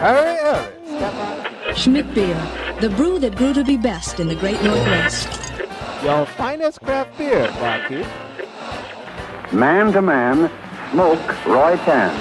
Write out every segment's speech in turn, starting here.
Hurry, hurry. Step on. Schmidt Beer, the brew that grew to be best in the great Northwest. Your finest craft beer, barkeep. Man to man, smoke Roy Tan.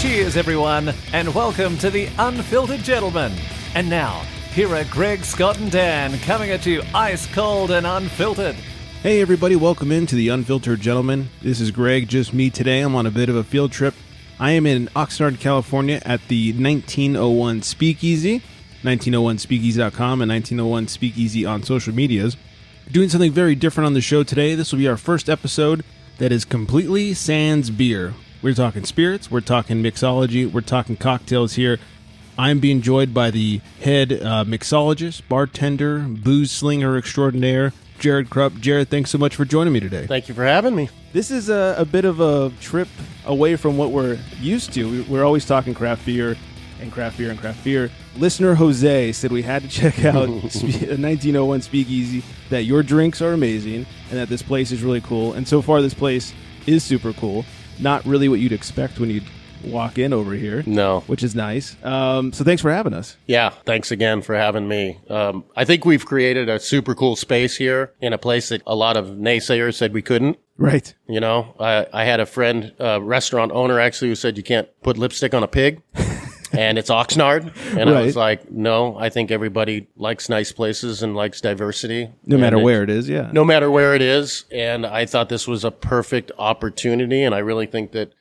Cheers, everyone, and welcome to The Unfiltered Gentleman. And now, here are Greg, Scott, and Dan coming at you ice cold and unfiltered. Hey, everybody, welcome into The Unfiltered Gentleman. This is Greg, just me today. I'm on a bit of a field trip. I am in Oxnard, California at the 1901 Speakeasy, 1901speakeasy.com, and 1901 Speakeasy on social medias. Doing something very different on the show today. This will be our first episode that is completely sans beer. We're talking spirits, we're talking mixology, we're talking cocktails here. I'm being joined by the head mixologist, bartender, booze slinger extraordinaire, Jared Krupp. Jared, thanks so much for joining me today. Thank you for having me. This is a bit of a trip away from what we're used to. We're always talking craft beer and craft beer and craft beer. Listener Jose said we had to check out 1901 Speakeasy, that your drinks are amazing, and that this place is really cool. And so far, this place is super cool. Not really what you'd expect when you walk in over here. No. Which is nice. So thanks for having us. Yeah, thanks again for having me. I think we've created a super cool space here in a place that a lot of naysayers said we couldn't. Right. You know, I had a friend, restaurant owner actually, who said you can't put lipstick on a pig. And it's Oxnard. And Right. I was like, no, I think everybody likes nice places and likes diversity. No matter where it is, yeah. No matter where it is. And I thought this was a perfect opportunity. And I really think that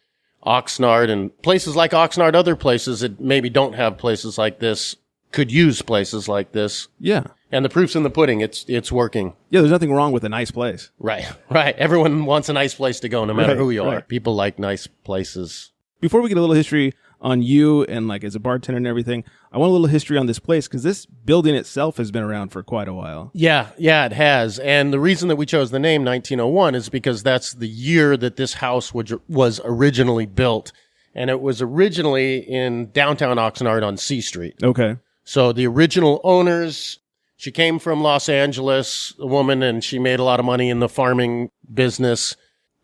Oxnard and places like Oxnard, other places that maybe don't have places like this, could use places like this. Yeah. And the proof's in the pudding. It's working. Yeah, there's nothing wrong with a nice place. Right. Everyone wants a nice place to go, no matter Right, who you are. right. People like nice places. Before we get a little history on you and like as a bartender and everything, I want a little history on this place because this building itself has been around for quite a while. Yeah, it has. And the reason that we chose the name 1901 is because that's the year that this house was originally built. And it was originally in downtown Oxnard on C Street. Okay. So the original owners, she came from Los Angeles, a woman, and she made a lot of money in the farming business.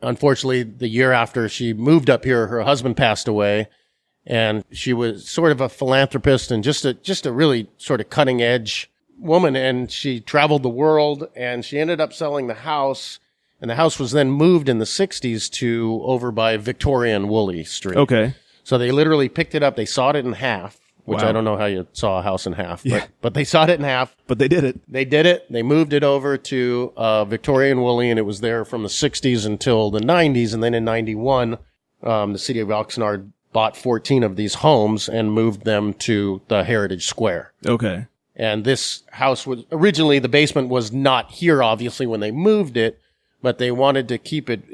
Unfortunately, the year after she moved up here, her husband passed away. And she was sort of a philanthropist and just a really sort of cutting edge woman. And she traveled the world and she ended up selling the house. And the house was then moved in the 60s to over by Victoria and Woolley Street. Okay. So they literally picked it up. They sawed it in half, which Wow. I don't know how you saw a house in half, Yeah. but they sawed it in half. But they did it. They did it. They moved it over to Victoria and Woolley, and it was there from the 60s until the 90s. And then in 91, the city of Oxnard bought 14 of these homes and moved them to the Heritage Square. Okay. And this house was originally, the basement was not here, obviously, when they moved it, but they wanted to keep it,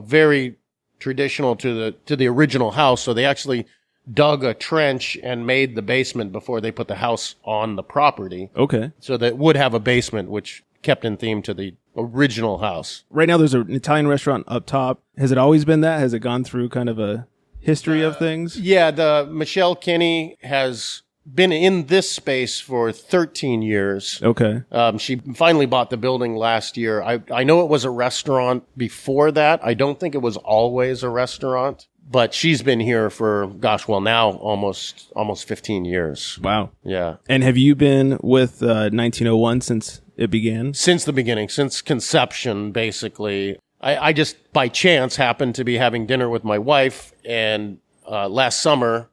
very traditional to the original house. So they actually dug a trench and made the basement before they put the house on the property. Okay. So that it would have a basement, which kept in theme to the original house. Right now there's an Italian restaurant up top. Has it always been that? Has it gone through kind of a history of things? Yeah, the Michelle Kinney has been in this space for 13 years. Okay. She finally bought the building last year. I know it was a restaurant before that. I don't think it was always a restaurant, but she's been here for, now almost 15 years. Wow. Yeah. And have you been with 1901 since it began? Since the beginning, since conception, basically. I just, by chance, happened to be having dinner with my wife and last summer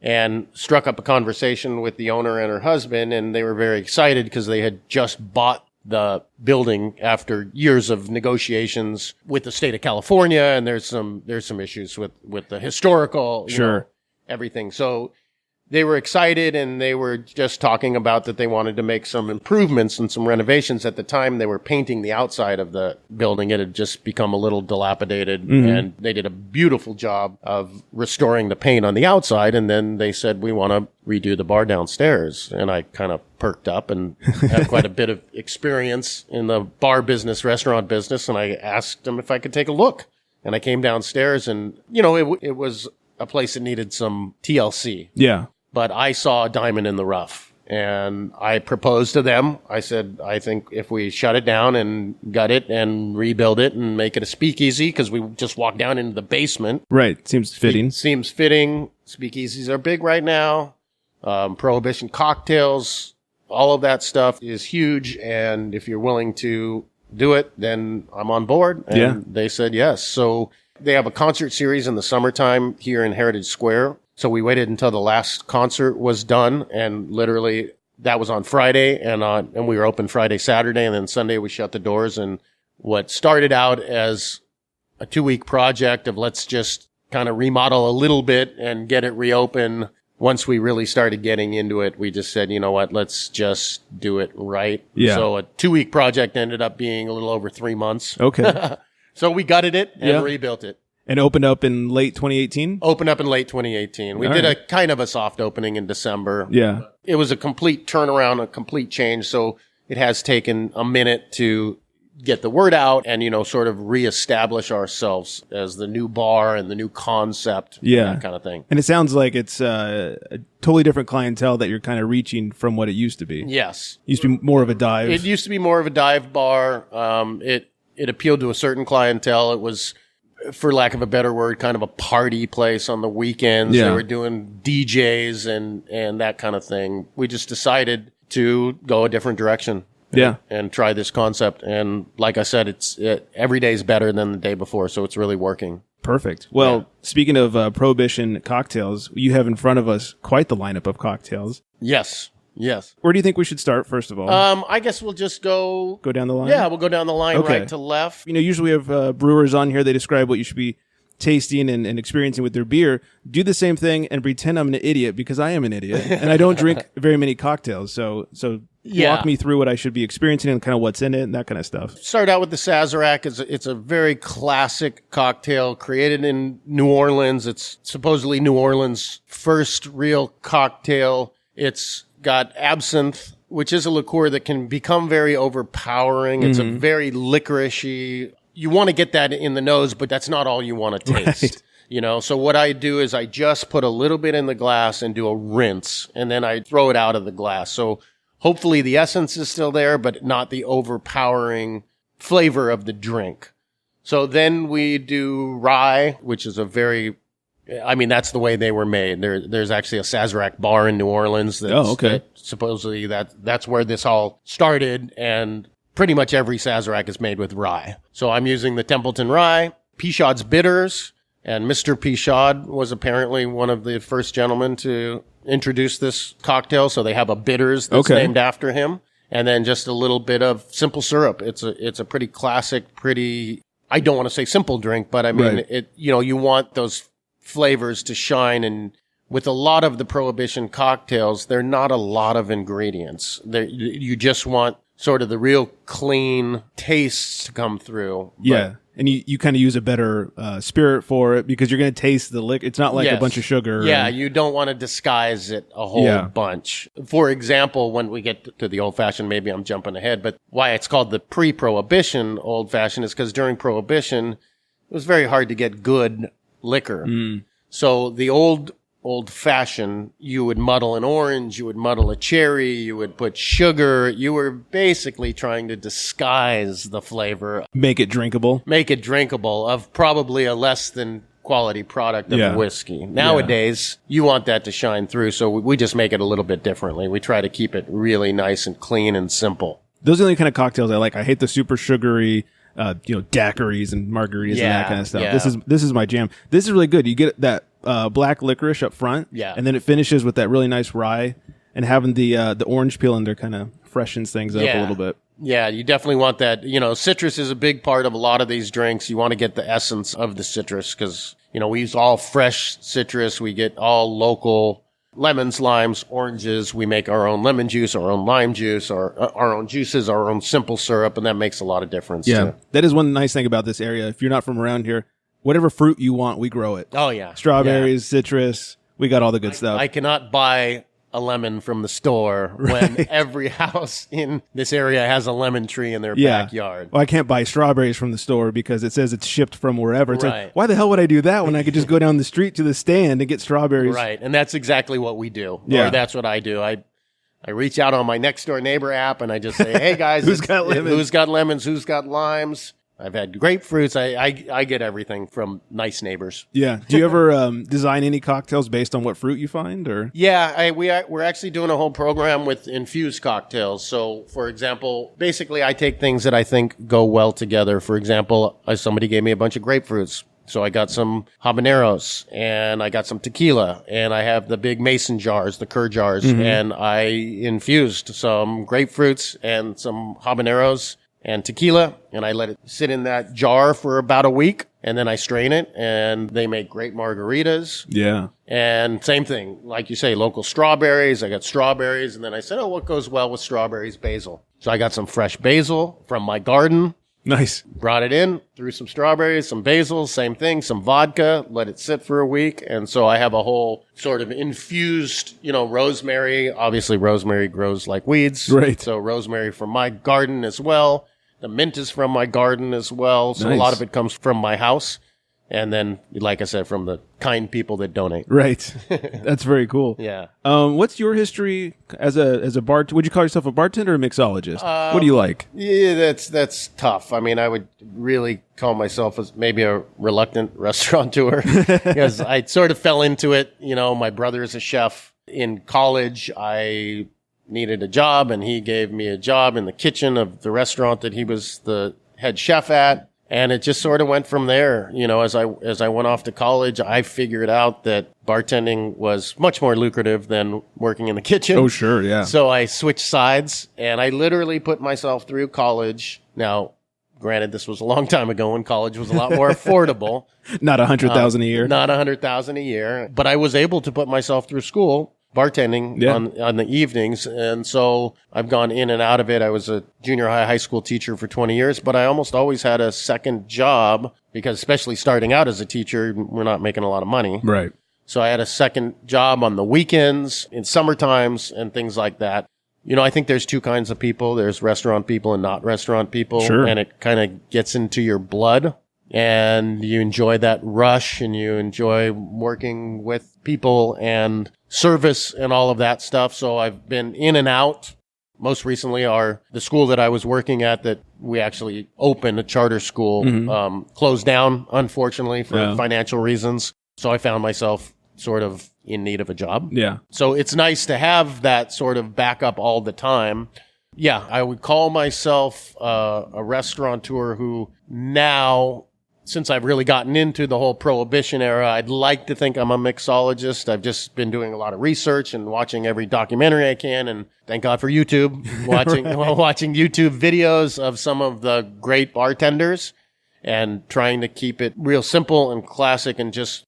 and struck up a conversation with the owner and her husband, and they were very excited because they had just bought the building after years of negotiations with the state of California, and there's some issues with the historical, everything. So they were excited, and they were just talking about that they wanted to make some improvements and some renovations. At the time, they were painting the outside of the building. It had just become a little dilapidated, and they did a beautiful job of restoring the paint on the outside. And then they said, we want to redo the bar downstairs. And I kind of perked up and had quite a bit of experience in the bar business, restaurant business. And I asked them if I could take a look. And I came downstairs, and, it was a place that needed some TLC. Yeah. But I saw a diamond in the rough. And I proposed to them. I said, I think if we shut it down and gut it and rebuild it and make it a speakeasy, because we just walked down into the basement. Right. Seems fitting. Seems fitting. Speakeasies are big right now. Prohibition cocktails, all of that stuff is huge. And if you're willing to do it, then I'm on board. And they said yes. So they have a concert series in the summertime here in Heritage Square. So we waited until the last concert was done, and literally that was on Friday, and we were open Friday, Saturday, and then Sunday we shut the doors. And what started out as a 2-week project of let's just kind of remodel a little bit and get it reopened. Once we really started getting into it, we just said, you know what, let's just do it right. Yeah. So a 2-week project ended up being a little over 3 months. Okay. So we gutted it and rebuilt it. And opened up in late 2018? Opened up in late 2018. We did a kind of a soft opening in December. Yeah. It was a complete turnaround, a complete change. So it has taken a minute to get the word out and, sort of reestablish ourselves as the new bar and the new concept. Yeah. And that kind of thing. And it sounds like it's a totally different clientele that you're kind of reaching from what it used to be. Yes. It used to be more of a dive. It used to be more of a dive bar. It appealed to a certain clientele. It was, for lack of a better word, kind of a party place on the weekends. Yeah. They were doing DJs and that kind of thing. We just decided to go a different direction. And try this concept. And like I said, every day is better than the day before. So it's really working. Perfect. Well, speaking of Prohibition cocktails, you have in front of us quite the lineup of cocktails. Yes. Where do you think we should start, first of all? I guess we'll just go down the line? Yeah, we'll go down the line right to left. Usually we have brewers on here. They describe what you should be tasting and experiencing with their beer. Do the same thing and pretend I'm an idiot, because I am an idiot and I don't drink very many cocktails. So walk me through what I should be experiencing and kind of what's in it and that kind of stuff. Start out with the Sazerac. It's a very classic cocktail created in New Orleans. It's supposedly New Orleans' first real cocktail. It's got absinthe, which is a liqueur that can become very overpowering. It's a very licoricey. You want to get that in the nose, but that's not all you want to taste. Right. So what I do is I just put a little bit in the glass and do a rinse, and then I throw it out of the glass. So hopefully the essence is still there, but not the overpowering flavor of the drink. So then we do rye, which is that's the way they were made. There's actually a Sazerac bar in New Orleans. That supposedly that's where this all started, and pretty much every Sazerac is made with rye. So I'm using the Templeton rye, Pichaud's bitters, and Mr. Pichaud was apparently one of the first gentlemen to introduce this cocktail. So they have a bitters that's named after him, and then just a little bit of simple syrup. It's a pretty classic, I don't want to say simple drink, but I mean, you want those flavors to shine. And with a lot of the Prohibition cocktails, there are not a lot of ingredients. You just want sort of the real clean tastes to come through. Yeah. And you kind of use a better spirit for it, because you're going to taste the liquor. It's not like a bunch of sugar. Yeah, you don't want to disguise it a whole bunch. For example, when we get to the old-fashioned, maybe I'm jumping ahead, but why it's called the pre-Prohibition old-fashioned is because during Prohibition, it was very hard to get good liquor. So the old-fashioned, you would muddle an orange, you would muddle a cherry, you would put sugar. You were basically trying to disguise the flavor. Make it drinkable of probably a less than quality product of whiskey. Nowadays, you want that to shine through, so we just make it a little bit differently. We try to keep it really nice and clean and simple. Those are the kind of cocktails I like. I hate the super sugary, daiquiris and margaritas and that kind of stuff. Yeah. This is my jam. This is really good. You get that black licorice up front, and then it finishes with that really nice rye, and having the orange peel in there kind of freshens things up a little bit. Yeah, you definitely want that. Citrus is a big part of a lot of these drinks. You want to get the essence of the citrus because, we use all fresh citrus. We get all local lemons, limes, oranges. We make our own lemon juice, our own lime juice, our own juices, our own simple syrup, and that makes a lot of difference. Yeah, that is one nice thing about this area. If you're not from around here, whatever fruit you want, we grow it. Oh, yeah. Strawberries, citrus, we got all the good stuff. I cannot buy a lemon from the store when every house in this area has a lemon tree in their backyard. Well, I can't buy strawberries from the store because it says it's shipped from wherever. It's like, why the hell would I do that when I could just go down the street to the stand and get strawberries? Right, and that's exactly what we do. Yeah. Or that's what I do. I reach out on my next door neighbor app and I just say, hey guys, Who's got lemons? Who's got lemons? Who's got limes? I've had grapefruits. I get everything from nice neighbors. Yeah. Do you ever design any cocktails based on what fruit you find, or? Yeah, we're actually doing a whole program with infused cocktails. So, for example, basically I take things that I think go well together. For example, somebody gave me a bunch of grapefruits. So I got some habaneros and I got some tequila and I have the big mason jars, the cur jars, and I infused some grapefruits and some habaneros and tequila, and I let it sit in that jar for about a week, and then I strain it, and they make great margaritas. Yeah. And same thing, like you say, local strawberries. I got strawberries, and then I said, oh, what goes well with strawberries? Basil. So I got some fresh basil from my garden. Nice. Brought it in, threw some strawberries, some basil, same thing, some vodka, let it sit for a week. And so I have a whole sort of infused, rosemary. Obviously, rosemary grows like weeds. Right. So rosemary from my garden as well. The mint is from my garden as well. So Nice. a lot of it comes from my house. And then, like I said, from the kind people that donate. Right. That's very cool. Yeah. What's your history as a would you call yourself a bartender or a mixologist? What do you like? Yeah, that's tough. I mean, I would really call myself as maybe a reluctant restaurateur because I sort of fell into it. My brother is a chef. In college, I needed a job, and he gave me a job in the kitchen of the restaurant that he was the head chef at. And it just sort of went from there. As I went off to college, I figured out that bartending was much more lucrative than working in the kitchen. Oh, sure. Yeah. So I switched sides, and I literally put myself through college. Now, granted, this was a long time ago when college was a lot more affordable. Not $100,000 a year. Not $100,000 a year, but I was able to put myself through school, bartending on the evenings. And so I've gone in and out of it. I was a junior high school teacher for 20 years, but I almost always had a second job because especially starting out as a teacher, we're not making a lot of money. Right. So I had a second job on the weekends, in summer times, and things like that. I think there's two kinds of people. There's restaurant people and not restaurant people. Sure. And it kind of gets into your blood. And you enjoy that rush, and you enjoy working with people and service and all of that stuff. So I've been in and out. Most recently, the school that I was working at that we actually opened, a charter school, closed down, unfortunately, for financial reasons. So I found myself sort of in need of a job. Yeah. So it's nice to have that sort of backup all the time. Yeah, I would call myself a restaurateur who now, since I've really gotten into the whole prohibition era, I'd like to think I'm a mixologist. I've just been doing a lot of research and watching every documentary I can, and thank God for YouTube, watching YouTube videos of some of the great bartenders and trying to keep it real simple and classic, and just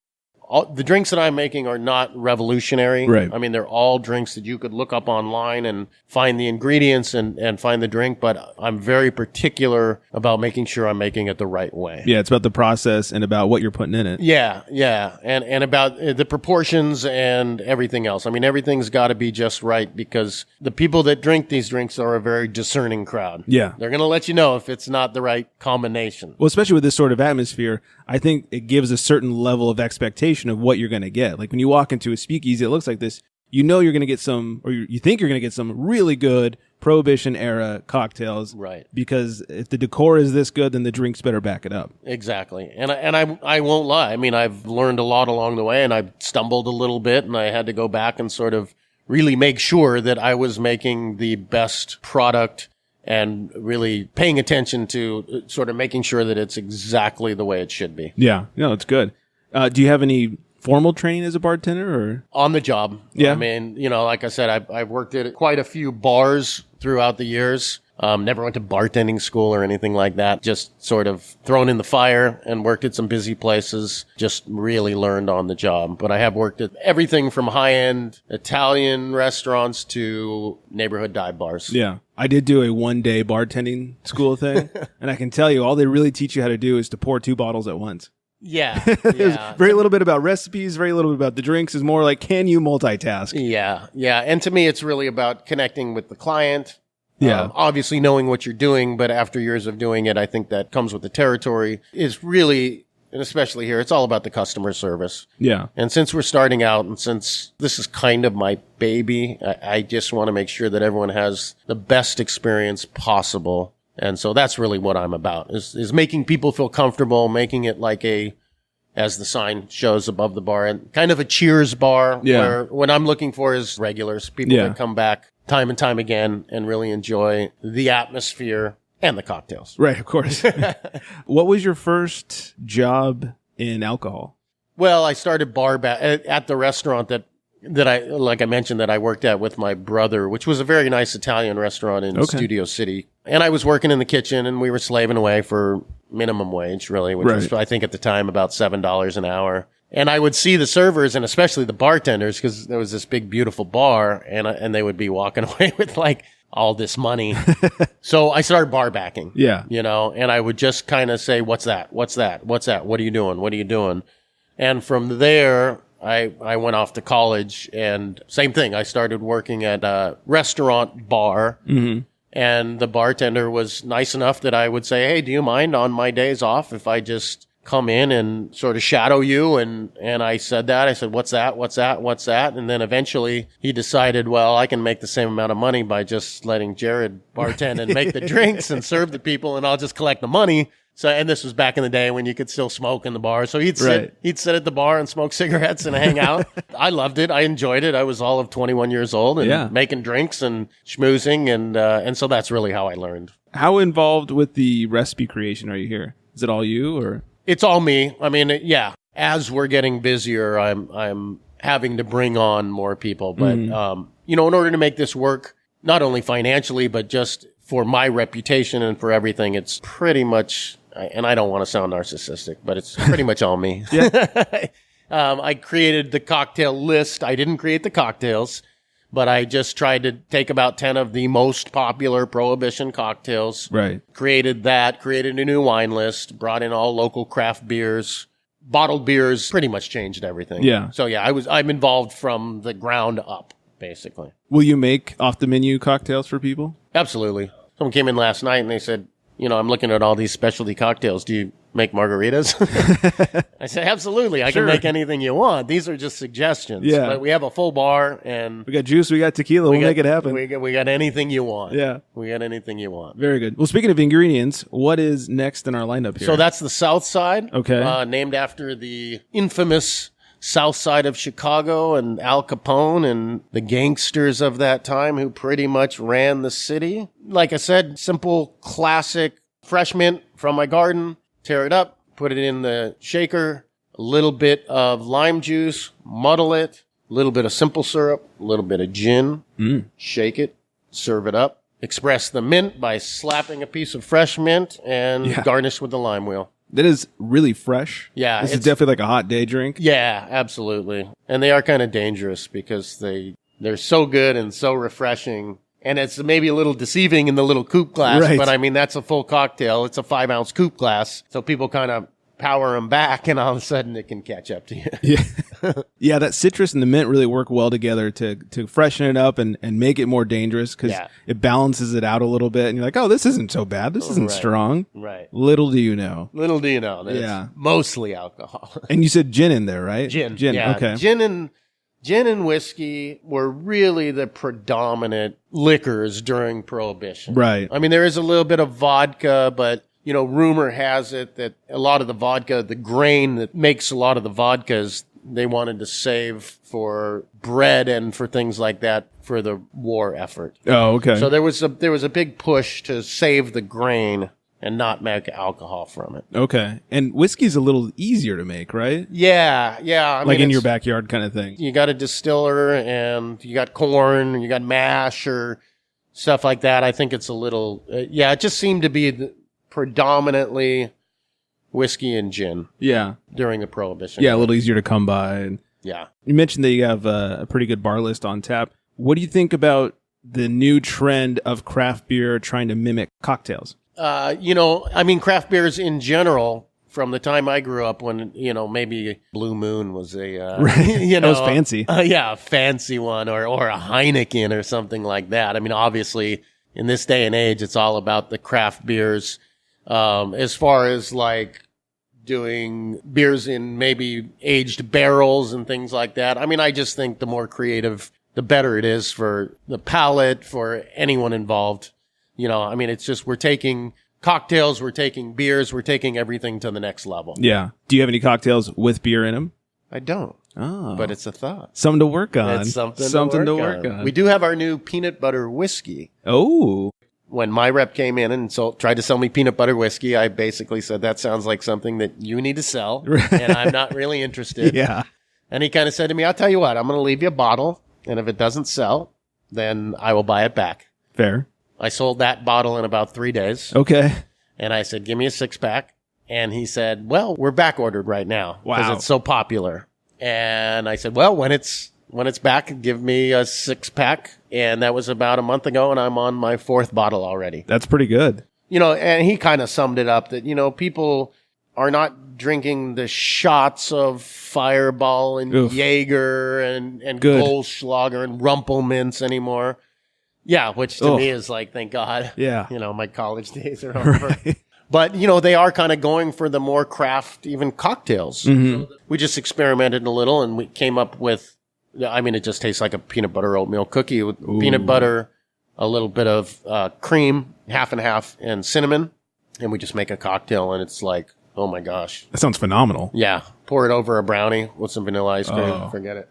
the drinks that I'm making are not revolutionary. Right. I mean, they're all drinks that you could look up online and find the ingredients and find the drink, but I'm very particular about making sure I'm making it the right way. Yeah, it's about the process and about what you're putting in it. Yeah. And about the proportions and everything else. I mean, everything's got to be just right because the people that drink these drinks are a very discerning crowd. Yeah. They're going to let you know if it's not the right combination. Well, especially with this sort of atmosphere, I think it gives a certain level of expectation of what you're going to get. Like when you walk into a speakeasy, it looks like this, you're going to get some, or you think you're going to get some really good prohibition-era cocktails. Right. Because if the decor is this good, then the drinks better back it up. Exactly. And I won't lie. I mean, I've learned a lot along the way, and I've stumbled a little bit, and I had to go back and sort of really make sure that I was making the best product and really paying attention to sort of making sure that it's exactly the way it should be. Yeah. No, it's good. Do you have any formal training as a bartender, or on the job? Yeah. I mean, like I said, I've worked at quite a few bars throughout the years. Never went to bartending school or anything like that. Just sort of thrown in the fire and worked at some busy places. Just really learned on the job. But I have worked at everything from high-end Italian restaurants to neighborhood dive bars. Yeah. I did do a one-day bartending school thing, and I can tell you, all they really teach you how to do is to pour 2 bottles at once. Yeah. There's very little bit about recipes, very little bit about the drinks. It's more like, can you multitask? Yeah. And to me, it's really about connecting with the client. Yeah. Obviously knowing what you're doing, but after years of doing it, I think that comes with the territory, is really and especially here, it's all about the customer service. Yeah. And since we're starting out, and since this is kind of my baby, I just want to make sure that everyone has the best experience possible. And so that's really what I'm about, is making people feel comfortable, making it like as the sign shows above the bar, and kind of a cheers bar. Yeah. Where what I'm looking for is regulars, people Yeah. that come back time and time again and really enjoy the atmosphere and the cocktails. Right, of course. What was your first job in alcohol? Well, I started at the restaurant that I, like I mentioned, that I worked at with my brother, which was a very nice Italian restaurant in Okay. Studio City. And I was working in the kitchen, and we were slaving away for minimum wage, really, which was, Right. I think at the time, about $7 an hour. And I would see the servers, and especially the bartenders, because there was this big, beautiful bar, and they would be walking away with like all this money. So I started bar backing. Yeah. And I would just kind of say, what's that? What's that? What's that? What are you doing? What are you doing? And from there, I went off to college, and same thing. I started working at a restaurant bar, and the bartender was nice enough that I would say, hey, do you mind on my days off if I just come in and sort of shadow you? And I said that. I said, what's that? What's that? What's that? And then eventually he decided, well, I can make the same amount of money by just letting Jared bartend and make the drinks and serve the people, and I'll just collect the money. So, and this was back in the day when you could still smoke in the bar. So he'd sit at the bar and smoke cigarettes and hang out. I loved it. I enjoyed it. I was all of 21 years old and making drinks and schmoozing. And so that's really how I learned. How involved with the recipe creation are you here? Is it all you, or? It's all me. I mean, yeah, as we're getting busier, I'm having to bring on more people. But, in order to make this work, not only financially, but just for my reputation and for everything, it's pretty much, and I don't want to sound narcissistic, but it's pretty much all me. Yeah. I created the cocktail list. I didn't create the cocktails, but I just tried to take about 10 of the most popular Prohibition cocktails. Right. Created a new wine list, brought in all local craft beers, bottled beers, pretty much changed everything. Yeah. So yeah, I'm involved from the ground up, basically. Will you make off the menu cocktails for people? Absolutely. Someone came in last night and they said, I'm looking at all these specialty cocktails. Do you make margaritas? I said, absolutely. I can make anything you want. These are just suggestions. Yeah. But we have a full bar, and We got juice, we got tequila, we'll make it happen. We got anything you want. Yeah. We got anything you want. Very good. Well, speaking of ingredients, what is next in our lineup here? So that's the South Side. Okay. Named after the infamous South Side of Chicago and Al Capone and the gangsters of that time who pretty much ran the city. Like I said, simple, classic, fresh mint from my garden. Tear it up, put it in the shaker, a little bit of lime juice, muddle it, a little bit of simple syrup, a little bit of gin, shake it, serve it up. Express the mint by slapping a piece of fresh mint and garnish with the lime wheel. That is really fresh. Yeah. This is definitely like a hot day drink. Yeah, absolutely. And they are kind of dangerous because they're so good and so refreshing. And it's maybe a little deceiving in the little coupe glass, Right. but I mean, that's a full cocktail. It's a 5-ounce coupe glass. So people kind of power them back, and all of a sudden it can catch up to you. Yeah. Yeah, that citrus and the mint really work well together to freshen it up and make it more dangerous because it balances it out a little bit. And you're like, oh, this isn't so bad. This isn't strong. Right. Little do you know. Little do you know that it's mostly alcohol. And you said gin in there, right? Gin. Yeah. Okay. Gin and whiskey were really the predominant liquors during Prohibition. Right. I mean, there is a little bit of vodka, but, rumor has it that a lot of the vodka, the grain that makes a lot of the vodkas, they wanted to save for bread and for things like that for the war effort. Oh, okay. So there was a big push to save the grain and not make alcohol from it. Okay. And whiskey's a little easier to make, right? Yeah. I Like mean, in your backyard kind of thing. You got a distiller and you got corn, you got mash or stuff like that. I think it's a little, it just seemed to be predominantly whiskey and gin. Yeah. During the Prohibition. Yeah, a little easier to come by. Yeah. You mentioned that you have a pretty good bar list on tap. What do you think about the new trend of craft beer trying to mimic cocktails? Craft beers in general, from the time I grew up when, maybe Blue Moon was a, that was fancy. A fancy one or a Heineken or something like that. I mean, obviously in this day and age, it's all about the craft beers. As far as like doing beers in maybe aged barrels and things like that. I mean, I just think the more creative, the better it is for the palate, for anyone involved. You know, I mean, it's just, we're taking cocktails, we're taking beers, we're taking everything to the next level. Yeah. Do you have any cocktails with beer in them? I don't. Oh. But it's a thought. Something to work on. It's something to work on. We do have our new peanut butter whiskey. Oh. When my rep came in and tried to sell me peanut butter whiskey, I basically said, that sounds like something that you need to sell, and I'm not really interested. Yeah. And he kind of said to me, I'll tell you what, I'm going to leave you a bottle, and if it doesn't sell, then I will buy it back. Fair. I sold that bottle in about 3 days. Okay. And I said, give me a 6-pack. And he said, well, we're back ordered right now because Wow. it's so popular. And I said, well, when it's back, give me a 6-pack. And that was about a month ago, and I'm on my 4th bottle already. That's pretty good. You know, and he kind of summed it up that, you know, people are not drinking the shots of Fireball and Oof. Jaeger and Good. Goldschlager and Rumpelminz anymore. Yeah, which to me is like, thank God. Yeah. You know, my college days are over. Right. But, you know, they are kind of going for the more craft, even cocktails. Mm-hmm. So we just experimented a little, and we came up with, I mean, it just tastes like a peanut butter oatmeal cookie with peanut butter, a little bit of cream, half and half, and cinnamon. And we just make a cocktail, and it's like, oh my gosh. That sounds phenomenal. Yeah. Pour it over a brownie with some vanilla ice cream. Oh. Forget it.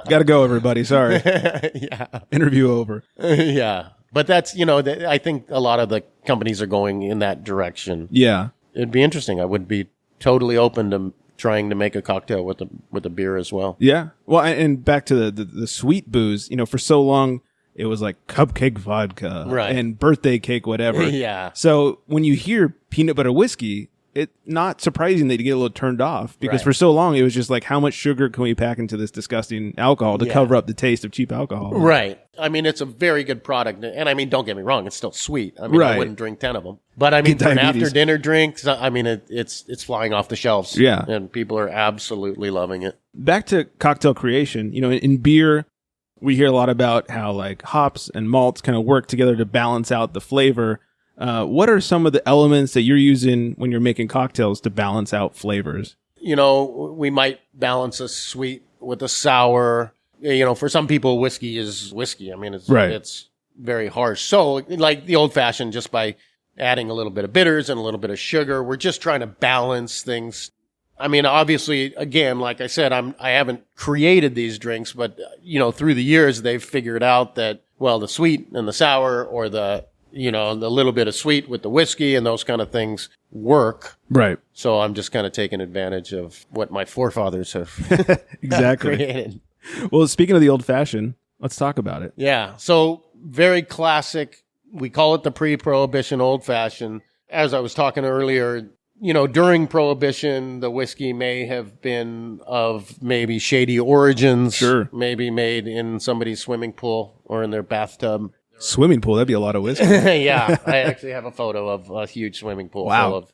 Gotta go, everybody. Sorry. Yeah. Interview over. Yeah. But that's, you know, I think a lot of the companies are going in that direction. Yeah. It'd be interesting. I would be totally open to trying to make a cocktail with a beer as well. Yeah. Well, and back to the sweet booze, you know, for so long, it was like cupcake vodka and birthday cake, whatever. Yeah. So when you hear peanut butter whiskey, it's not surprising that you get a little turned off because for so long it was just like, how much sugar can we pack into this disgusting alcohol to cover up the taste of cheap alcohol? Right. I mean, it's a very good product. And I mean, don't get me wrong, it's still sweet. I mean, I wouldn't drink 10 of them. But I mean, Get for an diabetes. after dinner drink, I mean, it's flying off the shelves. Yeah. And people are absolutely loving it. Back to cocktail creation, you know, in beer, we hear a lot about how like hops and malts kind of work together to balance out the flavor. What are some of the elements that you're using when you're making cocktails to balance out flavors? You know, we might balance a sweet with a sour. You know, for some people, whiskey is whiskey. I mean, it's very harsh. So like the old fashioned, just by adding a little bit of bitters and a little bit of sugar, we're just trying to balance things. I mean, obviously, again, like I said, I haven't created these drinks, but you know, through the years, they've figured out that, well, the sweet and the sour, or the little bit of sweet with the whiskey and those kind of things work. Right. So I'm just kind of taking advantage of what my forefathers have Exactly. created. Well, speaking of the old fashioned, let's talk about it. Yeah. So very classic. We call it the pre-prohibition old fashioned. As I was talking earlier, you know, during Prohibition, the whiskey may have been of maybe shady origins. Sure. Maybe made in somebody's swimming pool or in their bathtub. Swimming pool, that'd be a lot of whiskey. Yeah. I actually have a photo of a huge swimming pool full of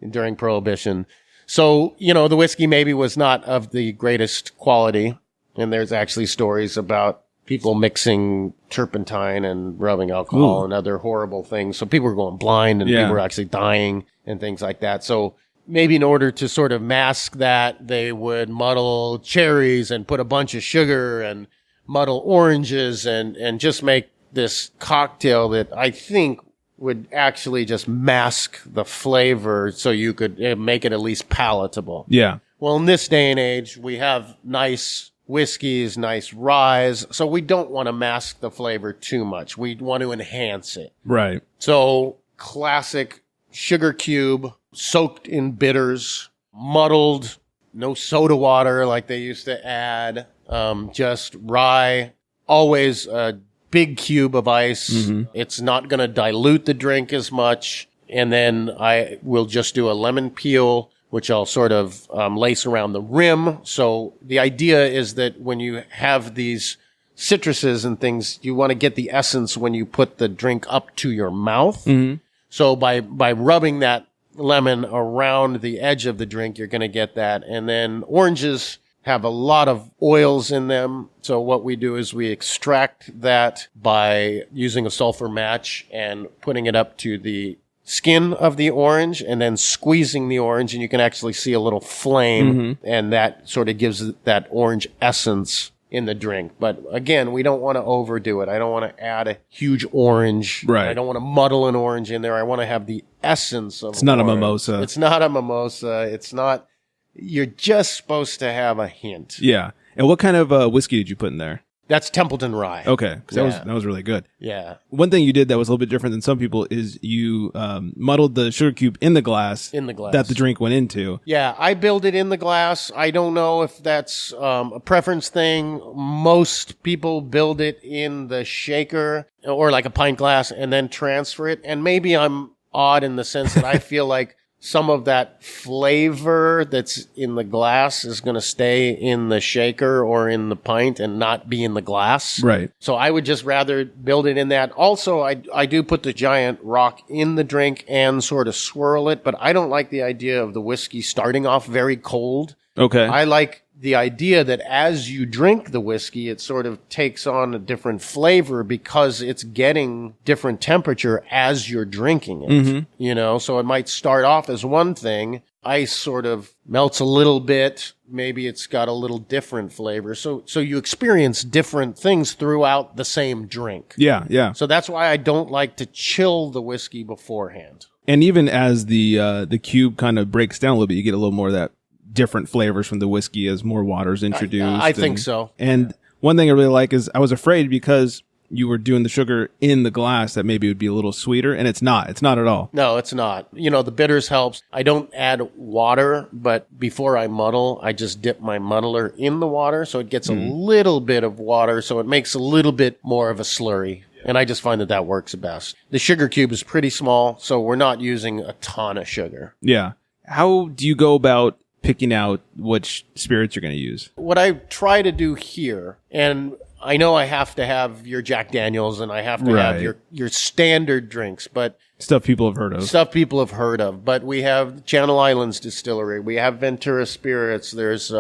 during Prohibition. So, you know, the whiskey maybe was not of the greatest quality. And there's actually stories about people mixing turpentine and rubbing alcohol and other horrible things. So people were going blind and people were actually dying and things like that. So maybe in order to sort of mask that, they would muddle cherries and put a bunch of sugar and muddle oranges and just make this cocktail that I think would actually just mask the flavor so you could make it at least palatable. Yeah. Well, in this day and age, we have nice whiskeys, nice ryes, so we don't want to mask the flavor too much. We want to enhance it. Right. So classic sugar cube, soaked in bitters, muddled, no soda water like they used to add, just rye, always a big cube of ice. Mm-hmm. It's not going to dilute the drink as much. And then I will just do a lemon peel, which I'll sort of lace around the rim. So the idea is that when you have these citruses and things, you want to get the essence when you put the drink up to your mouth. Mm-hmm. So by rubbing that lemon around the edge of the drink, you're going to get that. And then oranges have a lot of oils in them. So what we do is we extract that by using a sulfur match and putting it up to the skin of the orange and then squeezing the orange, and you can actually see a little flame, and that sort of gives it that orange essence in the drink. But again, we don't want to overdo it. I don't want to add a huge orange. Right. I don't want to muddle an orange in there. I want to have the essence of It's not a orange. mimosa. It's not a mimosa. It's not. You're just supposed to have a hint. Yeah. And what kind of whiskey did you put in there? That's Templeton Rye. Okay, because Yeah. that was really good. Yeah. One thing you did that was a little bit different than some people is you muddled the sugar cube in the glass. In the glass. That the drink went into. Yeah, I build it in the glass. I don't know if that's a preference thing. Most people build it in the shaker or like a pint glass and then transfer it. And maybe I'm odd in the sense that I feel like some of that flavor that's in the glass is going to stay in the shaker or in the pint and not be in the glass. Right. So I would just rather build it in that. Also, I do put the giant rock in the drink and sort of swirl it, but I don't like the idea of the whiskey starting off very cold. Okay. I like the idea that as you drink the whiskey, it sort of takes on a different flavor because it's getting different temperature as you're drinking it. You know, so it might start off as one thing. Ice sort of melts a little bit. Maybe it's got a little different flavor. So you experience different things throughout the same drink. Yeah, yeah. So that's why I don't like to chill the whiskey beforehand. And even as the cube kind of breaks down a little bit, you get a little more of that different flavors from the whiskey as more water's introduced. I think so. And one thing I really like is I was afraid because you were doing the sugar in the glass that maybe it would be a little sweeter, and it's not. It's not at all. No, it's not. You know, the bitters helps. I don't add water, but before I muddle, I just dip my muddler in the water, so it gets a little bit of water, so it makes a little bit more of a slurry. And I just find that works best. The sugar cube is pretty small, so we're not using a ton of sugar. Yeah. How do you go about picking out which spirits you're going to use? What I try to do here, and I know I have to have your Jack Daniels and I have to have your standard drinks, but Stuff people have heard of. But we have Channel Islands Distillery. We have Ventura Spirits. There's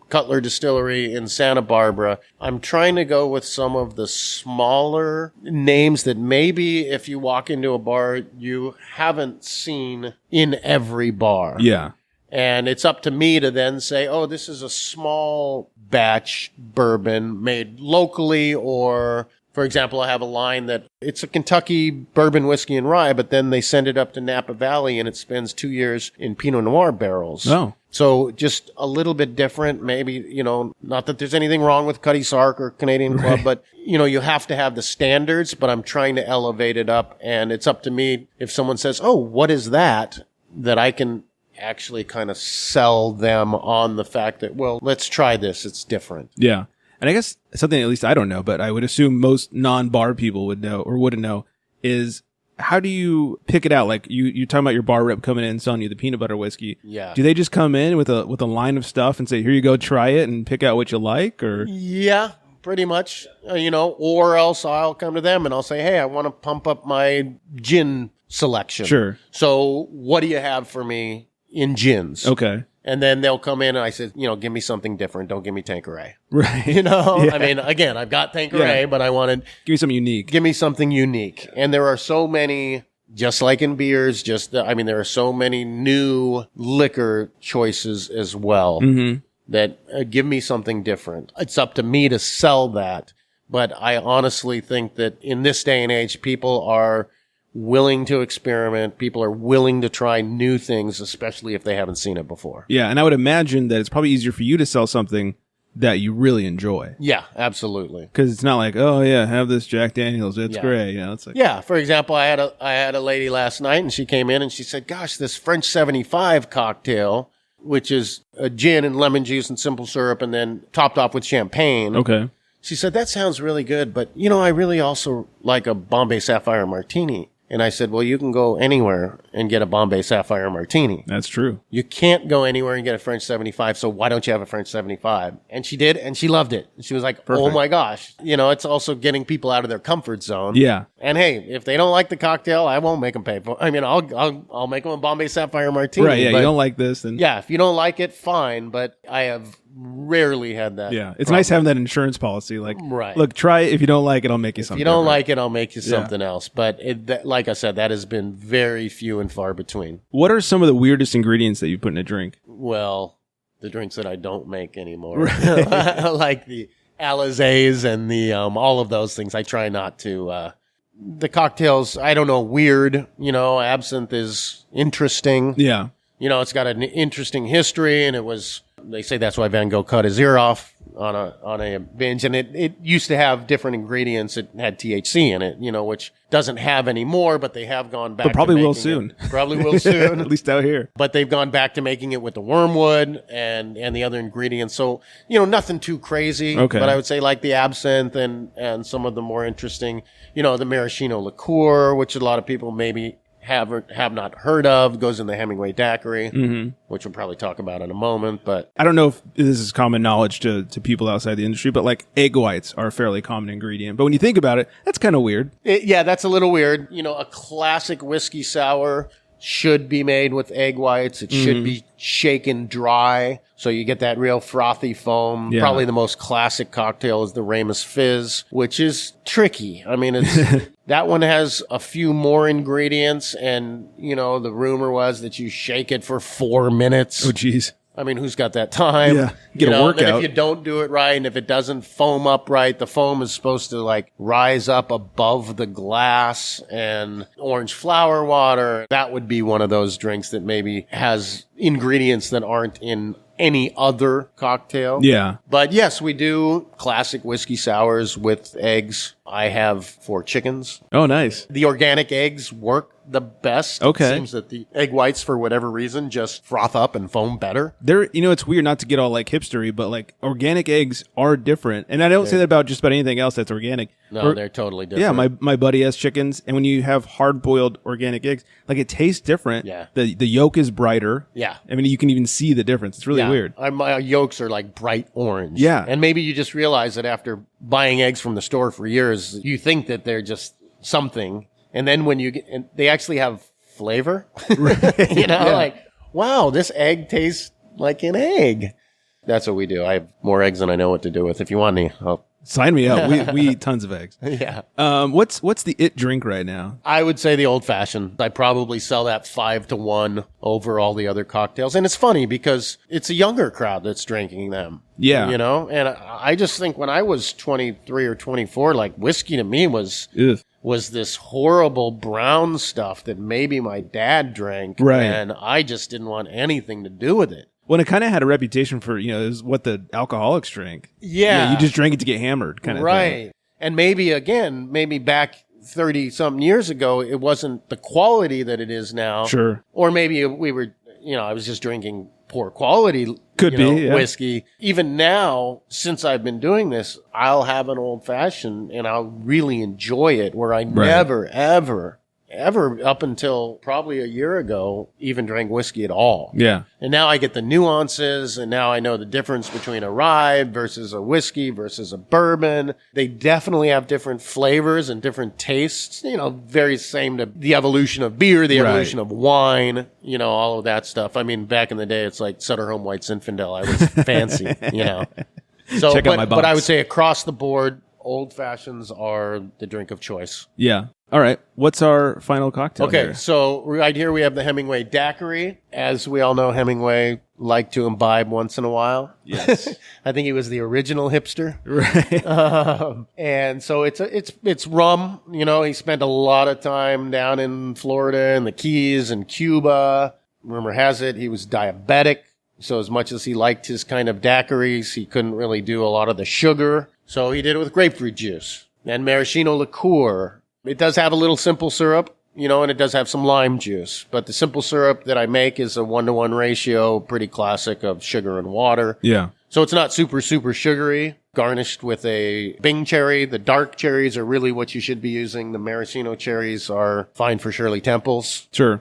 Cutler Distillery in Santa Barbara. I'm trying to go with some of the smaller names that maybe if you walk into a bar, you haven't seen in every bar. Yeah. And it's up to me to then say, oh, this is a small batch bourbon made locally, or, for example, I have a line that it's a Kentucky bourbon whiskey and rye, but then they send it up to Napa Valley and it spends 2 years in Pinot Noir barrels. Oh. So just a little bit different, maybe, you know, not that there's anything wrong with Cutty Sark or Canadian Club, but, you know, you have to have the standards, but I'm trying to elevate it up. And it's up to me if someone says, oh, what is that I can actually kind of sell them on the fact that, well, let's try this. It's different. Yeah. And I guess something at least I don't know, but I would assume most non-bar people would know or wouldn't know is how do you pick it out? Like you're talking about your bar rep coming in and selling you the peanut butter whiskey. Yeah. Do they just come in with a line of stuff and say, here you go, try it and pick out what you like? Or Yeah, pretty much, you know, or else I'll come to them and I'll say, hey, I want to pump up my gin selection. Sure. So what do you have for me in gins? Okay. And then they'll come in and I said, you know, give me something different. Don't give me Tanqueray. Right. You know, Yeah. I mean, again, I've got Tanqueray, Yeah. but I wanted, Give me something unique. give me something unique. And there are so many, just like in beers, there are so many new liquor choices as well that give me something different. It's up to me to sell that. But I honestly think that in this day and age, people are willing to experiment. People are willing to try new things, especially if they haven't seen it before. Yeah. And I would imagine that it's probably easier for you to sell something that you really enjoy. Yeah, absolutely. Because it's not like, oh yeah, have this Jack Daniels. It's Yeah. great. You know, it's like, Yeah, for example, I had a lady last night and she came in and she said, gosh, this French 75 cocktail, which is a gin and lemon juice and simple syrup and then topped off with champagne. okay. She said, that sounds really good, but you know, I really also like a Bombay Sapphire Martini. And I said, well, you can go anywhere and get a Bombay Sapphire Martini. That's true. You can't go anywhere and get a French 75, so why don't you have a French 75? And she did, and she loved it. And she was like, Perfect. oh my gosh. You know, it's also getting people out of their comfort zone. Yeah. And hey, if they don't like the cocktail, I won't make them pay for it. I mean, I'll make them a Bombay Sapphire Martini. Right. Yeah. but You don't like this. Then yeah, if you don't like it, fine. But I have rarely had that. Yeah, it's problem. nice having that insurance policy. Like, Right. look, try it. If you don't like it, I'll make you something. If you don't different. like it, I'll make you something else. But like I said, that has been very few and far between. What are some of the weirdest ingredients that you put in a drink? Well, the drinks that I don't make anymore, like the Alizés and the all of those things, I try not to. The cocktails, I don't know, weird. Absinthe is interesting. Yeah. It's got an interesting history, and they say that's why Van Gogh cut his ear off on a binge, and it used to have different ingredients. It had THC in it, which doesn't have anymore, but they have gone back. But probably to will making soon. It. Probably will soon. At least out here. But they've gone back to making it with the wormwood and the other ingredients. So, nothing too crazy. Okay. But I would say like the absinthe and some of the more interesting, the maraschino liqueur, which a lot of people maybe have not heard of, goes in the Hemingway daiquiri, which we'll probably talk about in a moment. But I don't know if this is common knowledge to people outside the industry, but like egg whites are a fairly common ingredient. But when you think about it, that's kind of weird. That's a little weird. A classic whiskey sour should be made with egg whites. It should be shaken dry, so you get that real frothy foam. Yeah. Probably the most classic cocktail is the Ramus Fizz, which is tricky. I mean, it's that one has a few more ingredients, and the rumor was that you shake it for 4 minutes. Oh, geez. I mean, who's got that time? Yeah. Get a And workout. if you don't do it right, and if it doesn't foam up right, the foam is supposed to like rise up above the glass, and orange flower water. That would be one of those drinks that maybe has ingredients that aren't in any other cocktail. Yeah. But yes, we do classic whiskey sours with eggs. I have 4 chickens. Oh, nice. The organic eggs work the best. Okay. It seems that the egg whites, for whatever reason, just froth up and foam better. It's weird not to get all like hipstery, but like organic eggs are different. And I don't say that about just about anything else that's organic. No, they're totally different. Yeah, my buddy has chickens, and when you have hard-boiled organic eggs, like it tastes different. Yeah. The yolk is brighter. Yeah. I mean, you can even see the difference. It's really weird. My yolks are like bright orange. Yeah. And maybe you just realize that after buying eggs from the store for years, you think that they're just something. And then when you get, and they actually have flavor, like, wow, this egg tastes like an egg. That's what we do. I have more eggs than I know what to do with. If you want any, I'll. Sign me up. We eat tons of eggs. Yeah. What's the it drink right now? I would say the old fashioned. I probably sell that 5-1 over all the other cocktails. And it's funny because it's a younger crowd that's drinking them. Yeah. And I just think when I was 23 or 24, like whiskey to me was this horrible brown stuff that maybe my dad drank. Right. And I just didn't want anything to do with it. Well, it kind of had a reputation for, is what the alcoholics drank. Yeah. You just drank it to get hammered kind of thing. Right. And maybe back 30 something years ago, it wasn't the quality that it is now. Sure. Or maybe we were, I was just drinking poor quality whiskey. Even now, since I've been doing this, I'll have an old fashioned and I'll really enjoy it, where I never, ever up until probably a year ago even drank whiskey at all. Yeah. And now I get the nuances, and now I know the difference between a rye versus a whiskey versus a bourbon. They definitely have different flavors and different tastes, very same to the evolution of beer, the evolution of wine, all of that stuff. I mean, back in the day, it's like Sutter Home White Zinfandel. I was fancy, So, Check out my box. but I would say across the board, old fashions are the drink of choice. Yeah. All right. What's our final cocktail? Okay, here? so right here we have the Hemingway daiquiri. As we all know, Hemingway liked to imbibe once in a while. Yes. I think he was the original hipster. Right. And so it's rum. He spent a lot of time down in Florida and the Keys and Cuba. Rumor has it he was diabetic. So as much as he liked his kind of daiquiris, he couldn't really do a lot of the sugar. So he did it with grapefruit juice and maraschino liqueur. It does have a little simple syrup, and it does have some lime juice. But the simple syrup that I make is a 1-to-1 ratio, pretty classic, of sugar and water. Yeah. So it's not super, super sugary. Garnished with a Bing cherry. The dark cherries are really what you should be using. The maraschino cherries are fine for Shirley Temples, Sure.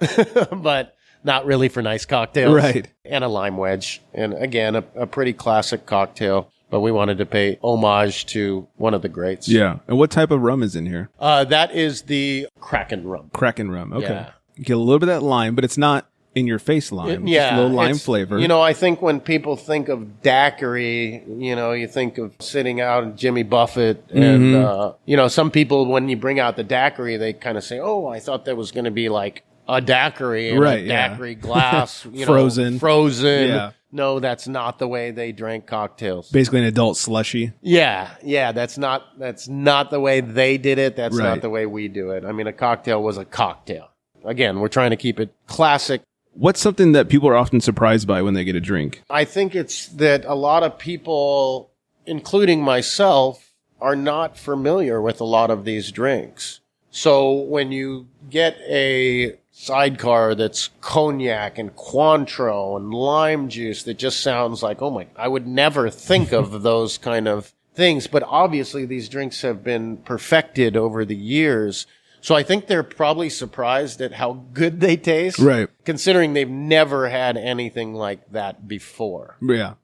but not really for nice cocktails. Right. And a lime wedge. And again, a pretty classic cocktail. But we wanted to pay homage to one of the greats. Yeah. And what type of rum is in here? That is the Kraken rum. Kraken rum. Okay. Yeah. You get a little bit of that lime, but it's not in-your-face lime. Yeah, Just a little lime it's- flavor. You know, I think when people think of daiquiri, you know, you think of sitting out and Jimmy Buffett. And, you know, some people, when you bring out the daiquiri, they kind of say, oh, I thought that was going to be like a daiquiri in Right, a yeah. daiquiri glass. You Frozen. Know, frozen. Yeah. No, that's not the way they drank cocktails. Basically an adult slushy. Yeah, that's not the way they did it. That's Right. not the way we do it. I mean, a cocktail was a cocktail. Again, we're trying to keep it classic. What's something that people are often surprised by when they get a drink? I think it's that a lot of people, including myself, are not familiar with a lot of these drinks. So when you get a sidecar that's cognac and Cointreau and lime juice, that just sounds like, oh my, I would never think of those kind of things. But obviously these drinks have been perfected over the years. So I think they're probably surprised at how good they taste. Right. Considering they've never had anything like that before. Yeah.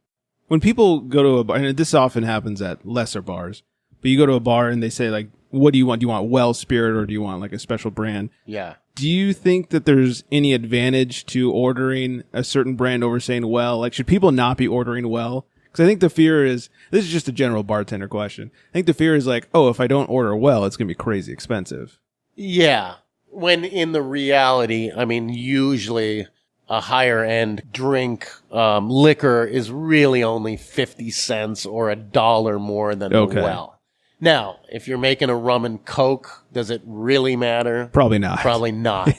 When people go to a bar, and this often happens at lesser bars, but you go to a bar and they say, like, what do you want? Do you want well spirit or do you want like a special brand? Yeah. Do you think that there's any advantage to ordering a certain brand over saying well? Like, should people not be ordering well? Because I think the fear is, this is just a general bartender question. I think the fear is like, oh, if I don't order well, it's going to be crazy expensive. Yeah. When in the reality, I mean, usually a higher end drink, liquor is really only 50 cents or $1 more than Okay. the well. Now, if you're making a rum and coke, does it really matter? Probably not. Probably not.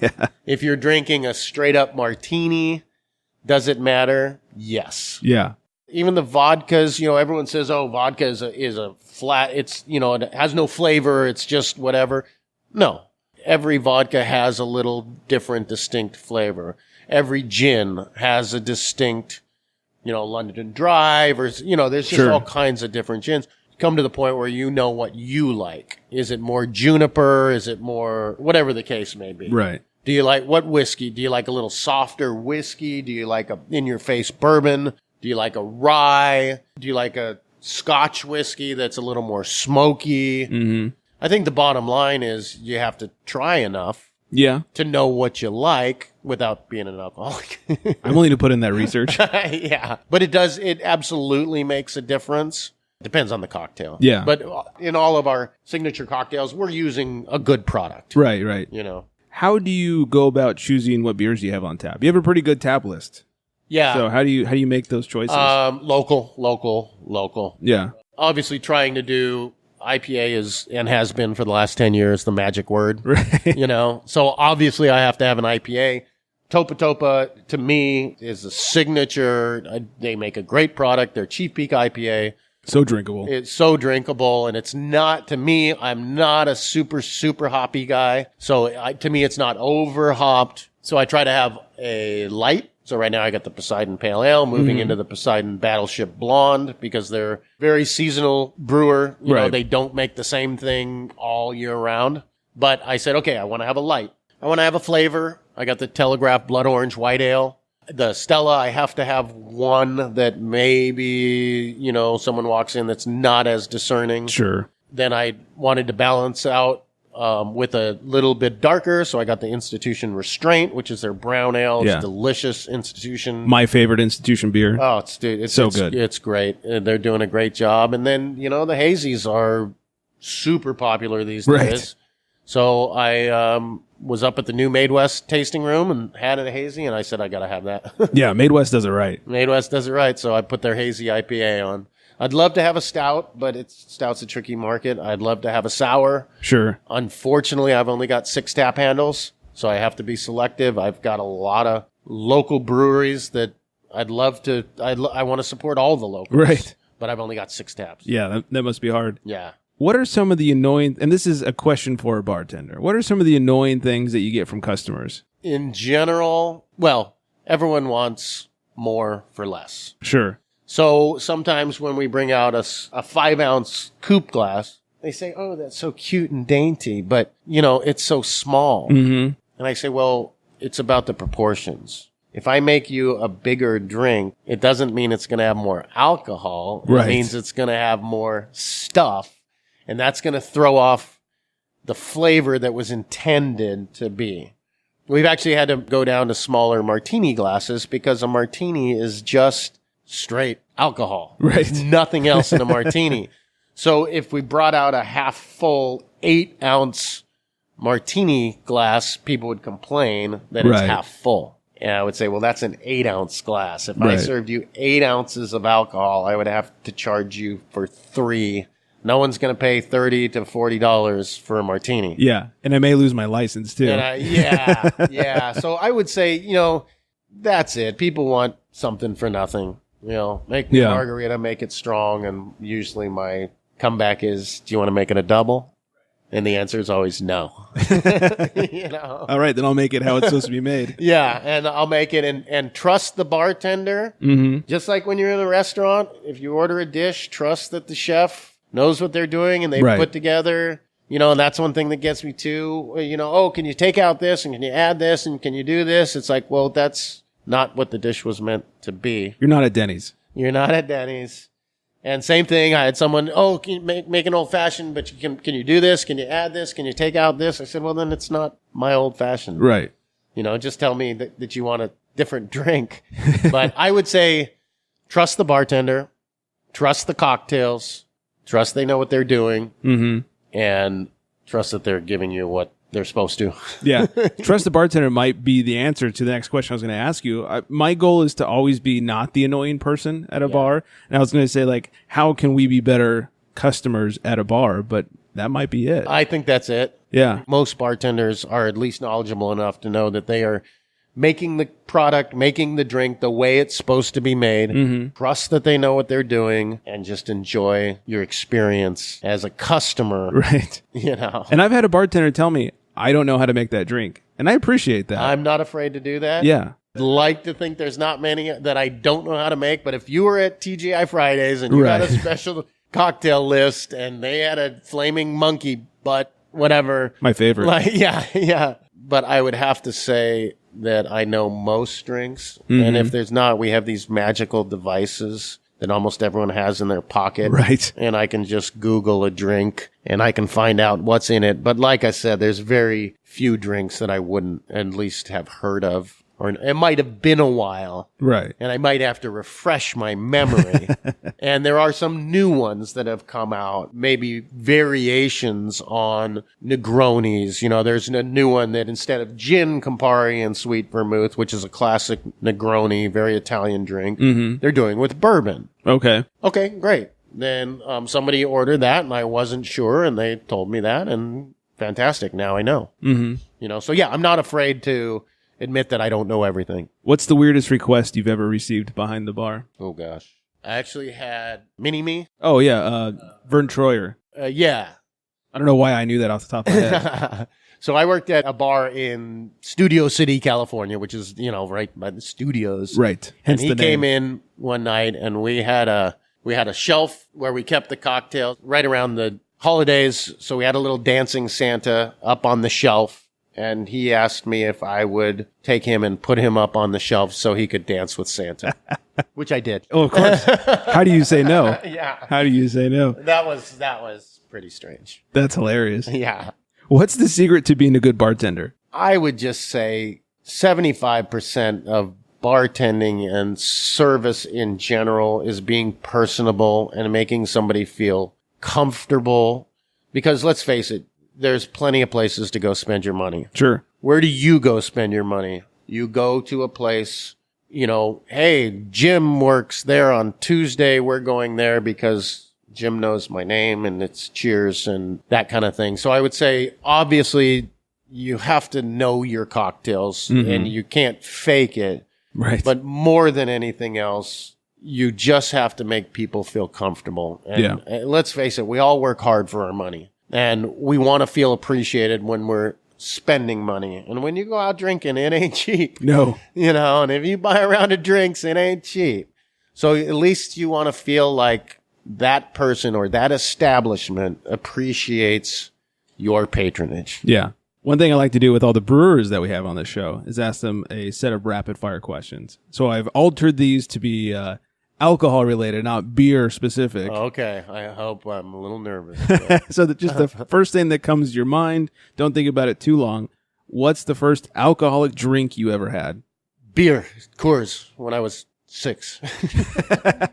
If you're drinking a straight up martini, does it matter? Yes. Yeah. Even the vodkas, you know, everyone says, oh, vodka is a flat, it's, you know, it has no flavor. It's just whatever. No. Every vodka has a little different, distinct flavor. Every gin has a distinct, you know, London Drive or, you know, there's just Sure. all kinds of different gins. Come to the point where you know what you like. Is it more juniper? Is it more, whatever the case may be. Right. Do you like, what whiskey? Do you like a little softer whiskey? Do you like a in-your-face bourbon? Do you like a rye? Do you like a Scotch whiskey that's a little more smoky? Mm-hmm. I think the bottom line is you have to try enough Yeah. to know what you like without being an alcoholic. I'm willing to put in that research. Yeah. But it absolutely makes a difference. Depends on the cocktail. Yeah. But in all of our signature cocktails, we're using a good product. Right, right. You know? How do you go about choosing what beers you have on tap? You have a pretty good tap list. Yeah. So how do you make those choices? Local. Yeah. Obviously trying to do IPA is and has been for the last 10 years the magic word. Right. You know? So obviously I have to have an IPA. Topa Topa, to me, is a signature. They make a great product. Their Chief Peak IPA. So drinkable. It's so drinkable, and it's not, to me, I'm not a super, super hoppy guy. So to me, it's not over hopped. So I try to have a light. So right now I got the Poseidon Pale Ale, moving into the Poseidon Battleship Blonde, because they're very seasonal brewer. You know, Right. they don't make the same thing all year round. But I said, okay, I want to have a light. I want to have a flavor. I got the Telegraph Blood Orange White Ale. The Stella, I have to have one that maybe, you know, someone walks in that's not as discerning. Sure. Then I wanted to balance out with a little bit darker, so I got the Institution Restraint, which is their brown ale. Yeah. It's delicious. Institution. My favorite institution beer. Oh, it's So good. It's great. They're doing a great job. And then, you know, the hazies are super popular these Right. days. So I was up at the new Made West tasting room and had a hazy, and I said, I got to have that. Yeah, Made West does it right. Made West does it right, so I put their hazy IPA on. I'd love to have a stout, but stout's a tricky market. I'd love to have a sour. Sure. Unfortunately, I've only got 6 tap handles, so I have to be selective. I've got a lot of local breweries that I'd love to. I want to support all the locals, Right. But I've only got 6 taps. Yeah, that must be hard. Yeah. What are some of the annoying, and this is a question for a bartender, what are some of the annoying things that you get from customers? In general, well, everyone wants more for less. Sure. So sometimes when we bring out a 5-ounce coupe glass, they say, oh, that's so cute and dainty, but, you know, it's so small. Mm-hmm. And I say, well, it's about the proportions. If I make you a bigger drink, it doesn't mean it's going to have more alcohol. Right. It means it's going to have more stuff. And that's going to throw off the flavor that was intended to be. We've actually had to go down to smaller martini glasses because a martini is just straight alcohol. Right. There's nothing else in a martini. So if we brought out a half full 8-ounce martini glass, people would complain that it's Right. half full. And I would say, well, that's an 8-ounce glass. If I Right. served you 8 ounces of alcohol, I would have to charge you for 3. No one's going to pay $30 to $40 for a martini. Yeah. And I may lose my license too. And yeah. So I would say, that's it. People want something for nothing. Make me a Yeah. margarita, make it strong. And usually my comeback is, do you want to make it a double? And the answer is always no. All right, then I'll make it how it's supposed to be made. Yeah, and I'll make it and trust the bartender. Mm-hmm. Just like when you're in a restaurant, if you order a dish, trust that the chef knows what they're doing and they Right. put together, and that's one thing that gets me too. Oh, can you take out this and can you add this and can you do this? It's like, well, that's not what the dish was meant to be. You're not at Denny's. You're not at Denny's. And same thing, I had someone, can you make an old fashioned, but can you do this? Can you add this? Can you take out this? I said, well, then it's not my old fashioned. Right. Just tell me that you want a different drink. But I would say trust the bartender, trust the cocktails, trust they know what they're doing, and trust that they're giving you what they're supposed to. Yeah. Trust the bartender might be the answer to the next question I was going to ask you. My goal is to always be not the annoying person at a bar. And I was going to say, like, how can we be better customers at a bar? But that might be it. I think that's it. Yeah. Most bartenders are at least knowledgeable enough to know that they are making the product, making the drink the way it's supposed to be made. Trust that they know what they're doing and just enjoy your experience as a customer. Right. And I've had a bartender tell me, I don't know how to make that drink. And I appreciate that. I'm not afraid to do that. Yeah. I'd like to think there's not many that I don't know how to make, but if you were at TGI Fridays and you got a Right. special cocktail list and they had a flaming monkey butt, whatever. My favorite. Yeah. But I would have to say that I know most drinks. And if there's not, we have these magical devices that almost everyone has in their pocket. Right. And I can just Google a drink and I can find out what's in it. But like I said, there's very few drinks that I wouldn't at least have heard of. Or it might have been a while. Right. And I might have to refresh my memory. And there are some new ones that have come out, maybe variations on Negronis. There's a new one that instead of gin, Campari, and sweet vermouth, which is a classic Negroni, very Italian drink, they're doing with bourbon. Okay. Okay, great. Then somebody ordered that and I wasn't sure and they told me that and fantastic. Now I know. So yeah, I'm not afraid to admit that I don't know everything. What's the weirdest request you've ever received behind the bar? Oh gosh. I actually had Mini-Me. Oh, yeah. Vern Troyer. Yeah. I don't know why I knew that off the top of my head. So I worked at a bar in Studio City, California, which is, right by the studios. Right. And Hence he the came name. in one night and we had a shelf where we kept the cocktails right around the holidays. So we had a little dancing Santa up on the shelf. And he asked me if I would take him and put him up on the shelf so he could dance with Santa, which I did. Oh, of course. How do you say no? Yeah. How do you say no? That was pretty strange. That's hilarious. Yeah. What's the secret to being a good bartender? I would just say 75% of bartending and service in general is being personable and making somebody feel comfortable. Because let's face it, there's plenty of places to go spend your money. Sure. Where do you go spend your money? You go to a place, hey, Jim works there on Tuesday. We're going there because Jim knows my name and it's cheers and that kind of thing. So I would say, obviously, you have to know your cocktails and you can't fake it. Right. But more than anything else, you just have to make people feel comfortable. And let's face it, we all work hard for our money. And we want to feel appreciated when we're spending money. And when you go out drinking, it ain't cheap. No. And if you buy a round of drinks, it ain't cheap. So at least you want to feel like that person or that establishment appreciates your patronage. Yeah. One thing I like to do with all the brewers that we have on this show is ask them a set of rapid fire questions. So I've altered these to be alcohol related, not beer specific. Okay. I hope I'm a little nervous. So that just the first thing that comes to your mind, don't think about it too long. What's the first alcoholic drink you ever had? Beer, Coors, when I was 6.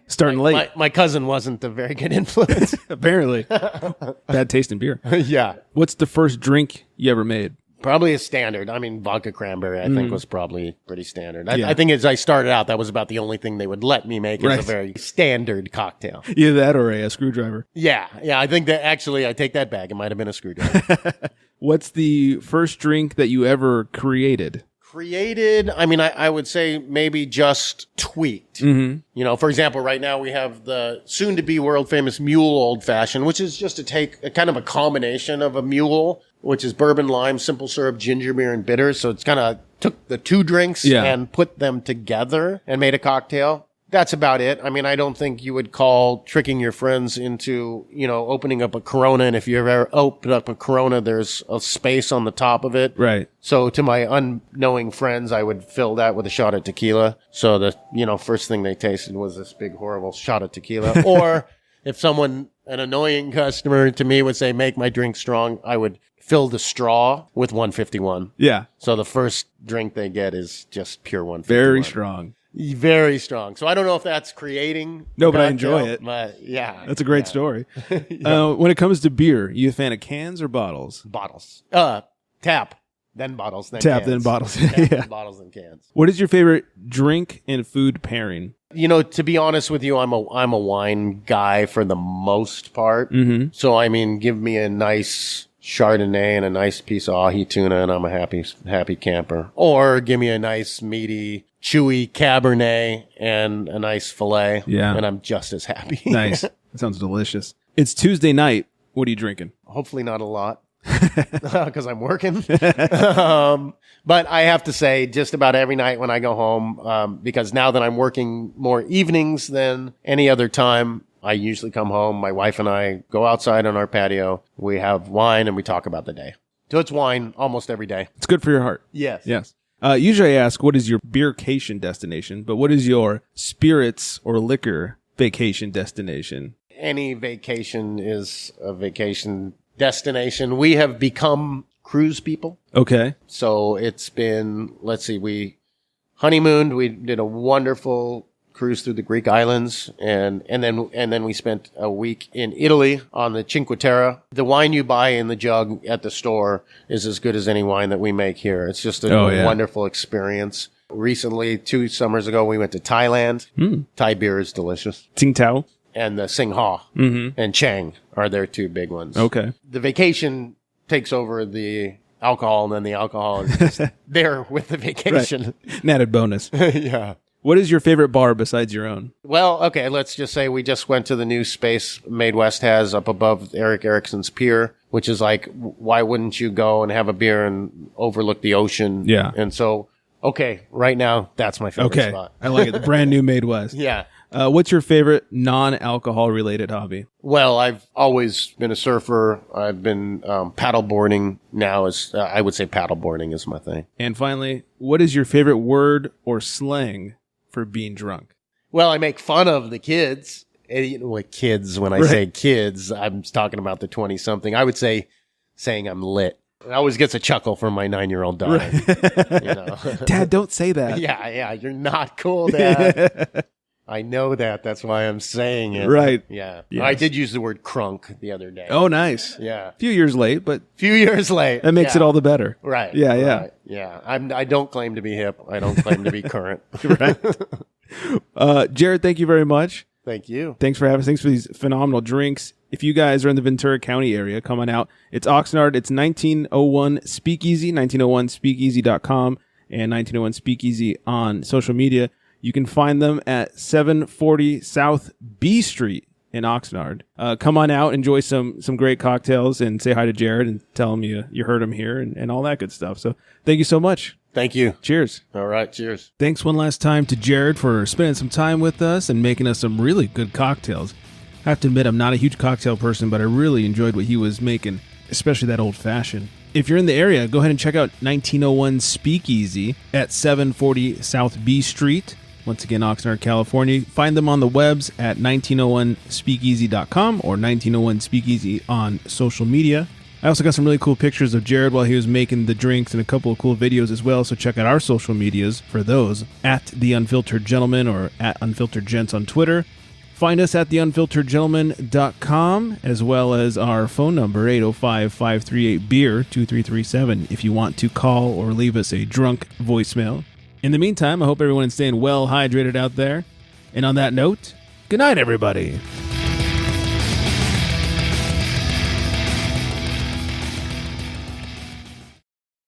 Starting late. My cousin wasn't a very good influence. Apparently. Bad taste in beer. Yeah. What's the first drink you ever made? Probably a standard. I mean, vodka cranberry, I think, was probably pretty standard. Yeah. I think as I started out, that was about the only thing they would let me make as Right. a very standard cocktail. Either that or a screwdriver. Yeah. I think that actually, I take that back. It might have been a screwdriver. What's the first drink that you ever created? Created, I mean, I would say maybe just tweaked. Mm-hmm. You know, for example, right now we have the soon-to-be world-famous Mule Old Fashioned, which is just to take a kind of a combination of a mule, which is bourbon, lime, simple syrup, ginger beer, and bitters. So it's kind of took the two drinks and put them together and made a cocktail. That's about it. I mean, I don't think you would call tricking your friends into, you know, opening up a Corona. And if you ever open up a Corona, there's a space on the top of it. Right. So to my unknowing friends, I would fill that with a shot of tequila. So the, you know, first thing they tasted was this big, horrible shot of tequila. Or if someone, an annoying customer to me would say, make my drink strong, I would fill the straw with 151. Yeah. So the first drink they get is just pure 151. Very strong. Very strong. So I don't know if that's creating. No, but I cocktail, enjoy it. But yeah. That's a great story. When it comes to beer, you a fan of cans or bottles? Bottles. Tap. Then bottles. Then Tap, cans. then bottles. Tap, Yeah. Bottles and cans. What is your favorite drink and food pairing? You know, to be honest with you, I'm a wine guy for the most part. Mm-hmm. So I mean, give me a nice Chardonnay and a nice piece of ahi tuna, and I'm a happy camper. Or give me a nice meaty, chewy Cabernet and a nice fillet, and I'm just as happy. Nice. That sounds delicious. It's Tuesday night. What are you drinking? Hopefully not a lot, because I'm working. But I have to say, just about every night when I go home, because now that I'm working more evenings than any other time, I usually come home. My wife and I go outside on our patio. We have wine and we talk about the day. So it's wine almost every day. It's good for your heart. Yes. Yes. Usually I ask, what is your beercation destination? But what is your spirits or liquor vacation destination? Any vacation is a vacation destination. We have become cruise people. Okay. So it's been, let's see, we honeymooned. We did a wonderful cruise through the Greek islands, and then we spent a week in Italy on the Cinque Terre. The wine you buy in the jug at the store is as good as any wine that we make here. It's just a wonderful experience. Recently, 2 summers ago, we went to Thailand. Thai beer is delicious. Tsing Tao. And the Singha and Chang are their 2 big ones. Okay. The vacation takes over the alcohol, and then the alcohol is just there with the vacation. Right. An added bonus. Yeah. What is your favorite bar besides your own? Well, okay, let's just say we just went to the new space Made West has up above Eric Erickson's Pier, which is like, why wouldn't you go and have a beer and overlook the ocean? Yeah. And so, okay, right now, that's my favorite spot. I like it. The brand new Made West. Yeah. What's your favorite non-alcohol related hobby? Well, I've always been a surfer. I've been paddleboarding now. I would say paddleboarding is my thing. And finally, what is your favorite word or slang for being drunk? Well, I make fun of the kids. With kids, when I say kids, I'm talking about the 20-something. I would say saying I'm lit. It always gets a chuckle from my 9-year-old daughter. Right. You know? Dad, don't say that. Yeah, you're not cool, Dad. I know that. That's why I'm saying it. Right. Yeah. Yes. I did use the word crunk the other day. Oh, nice. Yeah. A few years late, but Few years late. that makes it all the better. Right. Yeah, yeah. Right. Yeah. I don't claim to be hip. I don't claim to be current. Right. Jared, thank you very much. Thank you. Thanks for having us. Thanks for these phenomenal drinks. If you guys are in the Ventura County area, come on out. It's Oxnard. It's 1901 Speakeasy, 1901speakeasy.com, and 1901 Speakeasy on social media. You can find them at 740 South B Street in Oxnard. Come on out, enjoy some great cocktails, and say hi to Jared and tell him you heard him here and all that good stuff. So thank you so much. Thank you. Cheers. All right. Cheers. Thanks one last time to Jared for spending some time with us and making us some really good cocktails. I have to admit, I'm not a huge cocktail person, but I really enjoyed what he was making, especially that old-fashioned. If you're in the area, go ahead and check out 1901 Speakeasy at 740 South B Street. Once again, Oxnard, California. Find them on the webs at 1901speakeasy.com or 1901speakeasy on social media. I also got some really cool pictures of Jared while he was making the drinks and a couple of cool videos as well, so check out our social medias for those, at The Unfiltered Gentleman or at Unfiltered Gents on Twitter. Find us at theunfilteredgentleman.com, as well as our phone number, 805-538-BEER, 2337, if you want to call or leave us a drunk voicemail. In the meantime, I hope everyone is staying well hydrated out there. And on that note, good night, everybody.